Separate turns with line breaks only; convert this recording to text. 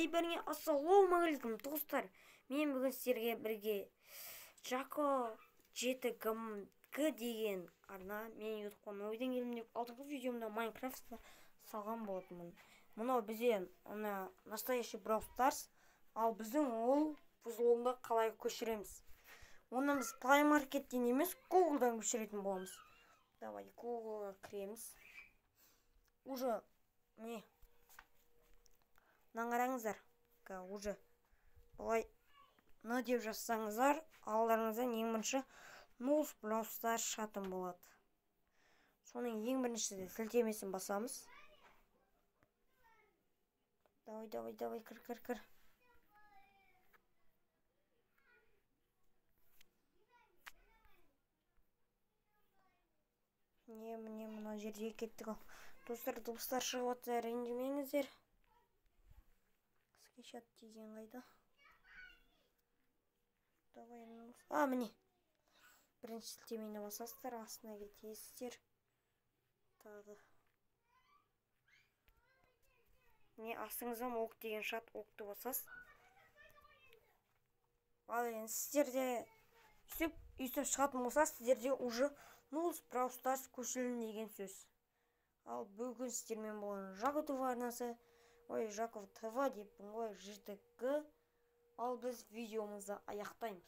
бәріңе ассалаумағалейкум достар. Мен бүгін сіздерге бірге Жако 7G деген арна мен ютубқа ойдан келдім деп алдыңғы видеомда Майнкрафтта салған болатынмын. Мынау бізде настоящий Brawl Stars, ал біздің ол бұзылуында қалай көшіреміз. Оны біз Play Market'тен емес, Google'дан көшіретін боламыз. Давай Google'ға кіреміз. Уже не қараңыздар, уже былай деп жазсаңыздар, алдарыңыздан ең бірінші Brawl Stars шығатын болады. Соның ең біріншісі сілтемесін басамыз. Давай, кір. Міне мына жерге кеттік. Достар, дыбыстар шығып жатса ренжімеңіздер. Скриншот деген қайда? Давай, міне. Бірінші сілтемені басасыздар, астына кетесіздер. Тағы. Міне астыңыздан оқ деген шат, оқты басасыз. Ал енді сіздерде үйтіп шығатын болса, сіздерде уже Brawl Stars көшірілді деген сөз. Ал бүгін сіздермен болған Жако ТВ арнасы, Жако ТВ деппін ғой, 7G. Ал біз видеомызды аяқтаймыз.